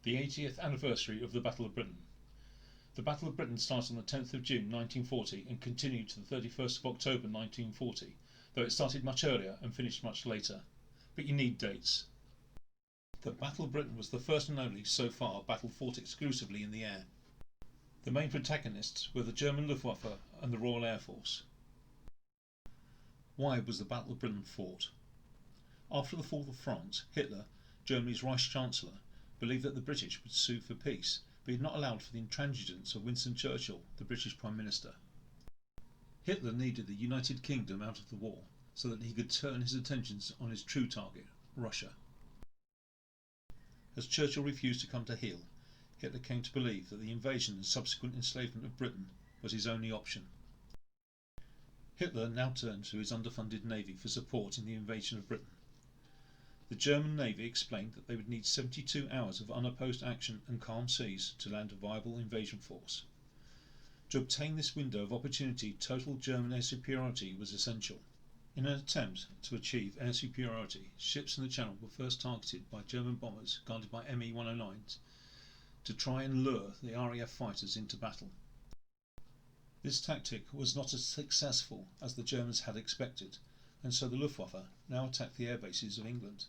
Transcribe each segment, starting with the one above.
The 80th anniversary of the Battle of Britain. The Battle of Britain started on the 10th of June 1940 and continued to the 31st of October 1940, though it started much earlier and finished much later. But you need dates. The Battle of Britain was the first and only, so far, battle fought exclusively in the air. The main protagonists were the German Luftwaffe and the Royal Air Force. Why was the Battle of Britain fought? After the fall of France, Hitler, Germany's Reich Chancellor, believed that the British would sue for peace, but he had not allowed for the intransigence of Winston Churchill, the British Prime Minister. Hitler needed the United Kingdom out of the war so that he could turn his attentions on his true target, Russia. As Churchill refused to come to heel, Hitler came to believe that the invasion and subsequent enslavement of Britain was his only option. Hitler now turned to his underfunded navy for support in the invasion of Britain. The German navy explained that they would need 72 hours of unopposed action and calm seas to land a viable invasion force. To obtain this window of opportunity, total German air superiority was essential. In an attempt to achieve air superiority, ships in the Channel were first targeted by German bombers guarded by Me-109s to try and lure the RAF fighters into battle. This tactic was not as successful as the Germans had expected, and so the Luftwaffe now attacked the air bases of England.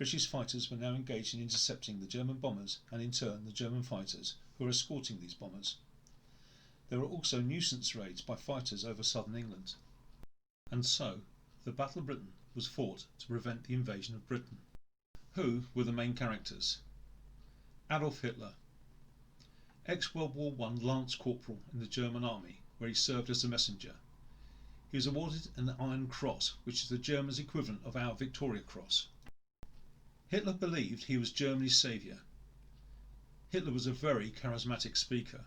British fighters were now engaged in intercepting the German bombers and in turn the German fighters who were escorting these bombers. There were also nuisance raids by fighters over southern England. And so the Battle of Britain was fought to prevent the invasion of Britain. Who were the main characters? Adolf Hitler, ex-World War I Lance Corporal in the German Army, where he served as a messenger. He was awarded an Iron Cross, which is the Germans' equivalent of our Victoria Cross. Hitler believed he was Germany's saviour. Hitler was a very charismatic speaker.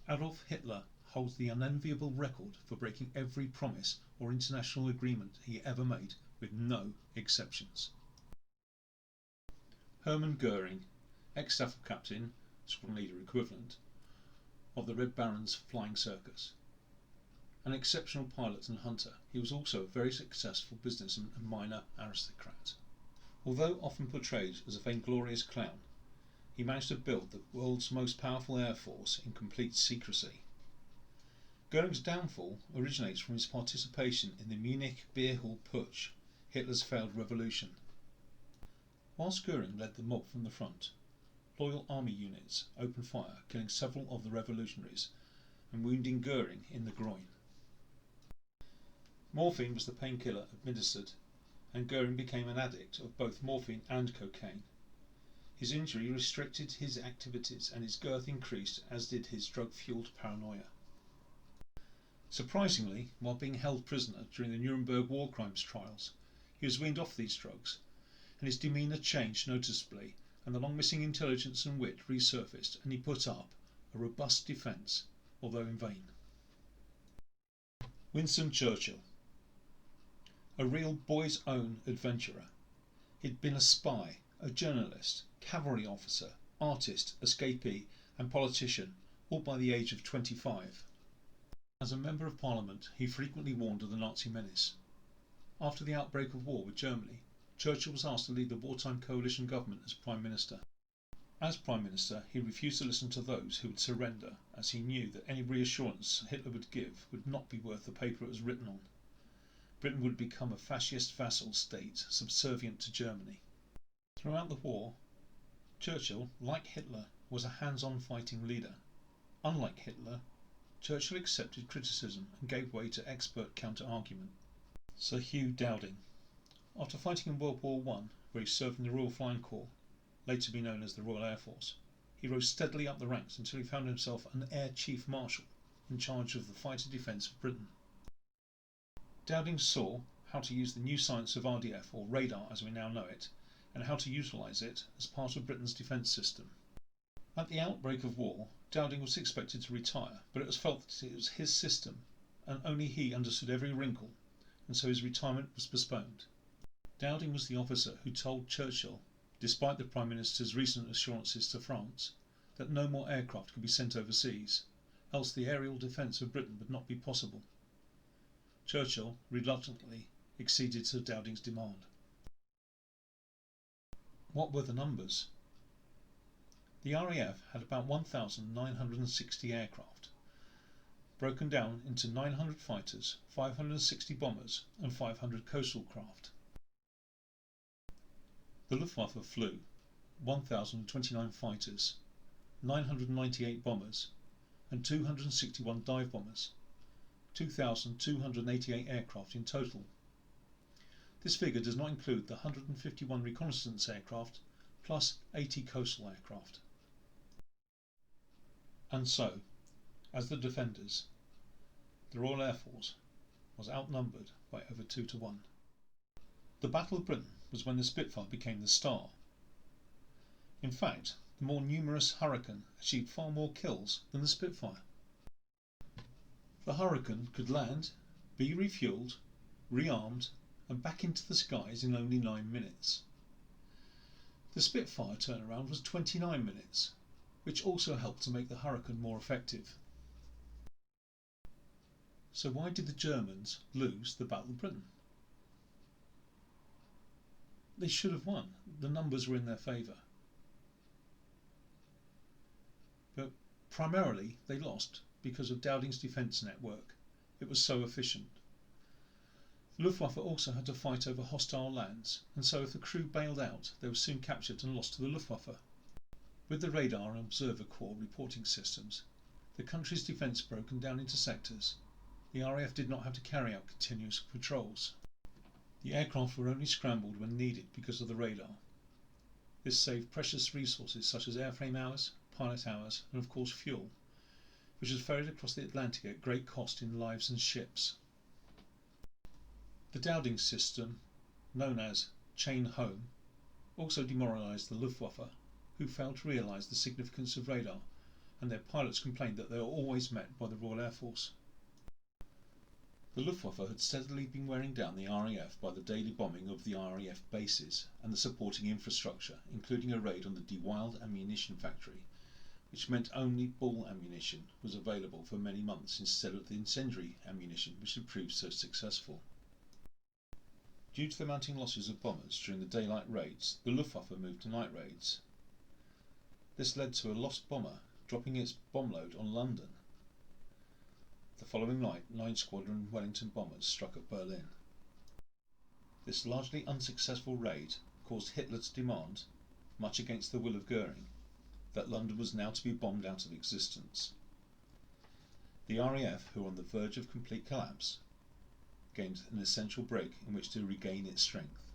Adolf Hitler holds the unenviable record for breaking every promise or international agreement he ever made, with no exceptions. Hermann Göring, ex-staff captain, squadron leader equivalent, of the Red Baron's Flying Circus. An exceptional pilot and hunter, he was also a very successful businessman and minor aristocrat. Although often portrayed as a vainglorious clown, he managed to build the world's most powerful air force in complete secrecy. Göring's downfall originates from his participation in the Munich Beer Hall Putsch, Hitler's failed revolution. Whilst Göring led the mob from the front, loyal army units opened fire, killing several of the revolutionaries and wounding Göring in the groin. Morphine was the painkiller administered, and Göring became an addict of both morphine and cocaine. His injury restricted his activities and his girth increased, as did his drug-fueled paranoia. Surprisingly, while being held prisoner during the Nuremberg war crimes trials, he was weaned off these drugs, and his demeanour changed noticeably, and the long-missing intelligence and wit resurfaced, and he put up a robust defence, although in vain. Winston Churchill, a real boy's own adventurer. He'd been a spy, a journalist, cavalry officer, artist, escapee and politician, all by the age of 25. As a Member of Parliament, he frequently warned of the Nazi menace. After the outbreak of war with Germany, Churchill was asked to lead the wartime coalition government as Prime Minister. As Prime Minister, he refused to listen to those who would surrender, as he knew that any reassurance Hitler would give would not be worth the paper it was written on. Britain would become a fascist vassal state subservient to Germany. Throughout the war, Churchill, like Hitler, was a hands-on fighting leader. Unlike Hitler, Churchill accepted criticism and gave way to expert counter-argument. Sir Hugh Dowding. After fighting in World War I, where he served in the Royal Flying Corps, later to be known as the Royal Air Force, he rose steadily up the ranks until he found himself an Air Chief Marshal in charge of the fighter defence of Britain. Dowding saw how to use the new science of RDF, or radar as we now know it, and how to utilise it as part of Britain's defence system. At the outbreak of war, Dowding was expected to retire, but it was felt that it was his system, and only he understood every wrinkle, and so his retirement was postponed. Dowding was the officer who told Churchill, despite the Prime Minister's recent assurances to France, that no more aircraft could be sent overseas, else the aerial defence of Britain would not be possible. Churchill reluctantly acceded to Dowding's demand. What were the numbers? The RAF had about 1,960 aircraft, broken down into 900 fighters, 560 bombers and 500 coastal craft. The Luftwaffe flew 1,029 fighters, 998 bombers and 261 dive bombers, 2,288 aircraft in total. This figure does not include the 151 reconnaissance aircraft plus 80 coastal aircraft. And so, as the defenders, the Royal Air Force was outnumbered by over 2 to 1. The Battle of Britain was when the Spitfire became the star. In fact, the more numerous Hurricane achieved far more kills than the Spitfire. The Hurricane could land, be refuelled, rearmed and back into the skies in only 9 minutes. The Spitfire turnaround was 29 minutes, which also helped to make the Hurricane more effective. So why did the Germans lose the Battle of Britain? They should have won. The numbers were in their favour. But primarily they lost because of Dowding's defence network. It was so efficient. The Luftwaffe also had to fight over hostile lands, and so if the crew bailed out, they were soon captured and lost to the Luftwaffe. With the radar and observer corps reporting systems, the country's defence broken down into sectors. The RAF did not have to carry out continuous patrols. The aircraft were only scrambled when needed because of the radar. This saved precious resources such as airframe hours, pilot hours and of course fuel, which was ferried across the Atlantic at great cost in lives and ships. The Dowding system, known as chain home, also demoralised the Luftwaffe, who failed to realise the significance of radar, and their pilots complained that they were always met by the Royal Air Force. The Luftwaffe had steadily been wearing down the RAF by the daily bombing of the RAF bases and the supporting infrastructure, including a raid on the De Wilde ammunition factory, which meant only ball ammunition was available for many months instead of the incendiary ammunition which had proved so successful. Due to the mounting losses of bombers during the daylight raids, the Luftwaffe moved to night raids. This led to a lost bomber dropping its bomb load on London. The following night, 9 Squadron Wellington bombers struck at Berlin. This largely unsuccessful raid caused Hitler to demand, much against the will of Goering, that London was now to be bombed out of existence. The RAF, who were on the verge of complete collapse, gained an essential break in which to regain its strength.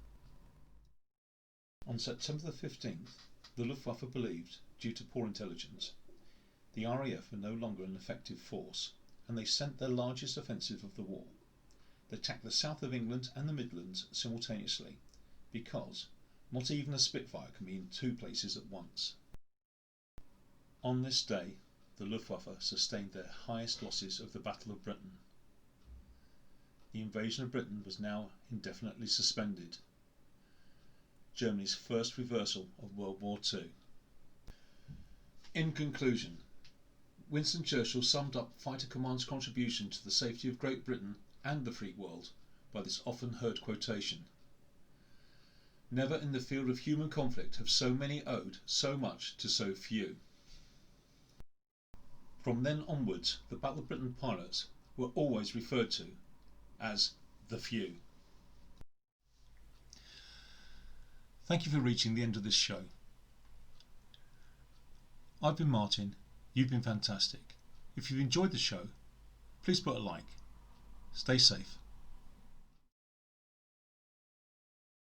On September the 15th, the Luftwaffe believed, due to poor intelligence, the RAF were no longer an effective force, and they sent their largest offensive of the war. They attacked the south of England and the Midlands simultaneously, because not even a Spitfire can be in 2 places at once. On this day, the Luftwaffe sustained their highest losses of the Battle of Britain. The invasion of Britain was now indefinitely suspended. Germany's first reversal of World War II. In conclusion, Winston Churchill summed up Fighter Command's contribution to the safety of Great Britain and the free world by this often heard quotation: "Never in the field of human conflict have so many owed so much to so few." From then onwards, the Battle of Britain pilots were always referred to as the few. Thank you for reaching the end of this show. I've been Martin. You've been fantastic. If you've enjoyed the show, please put a like. Stay safe.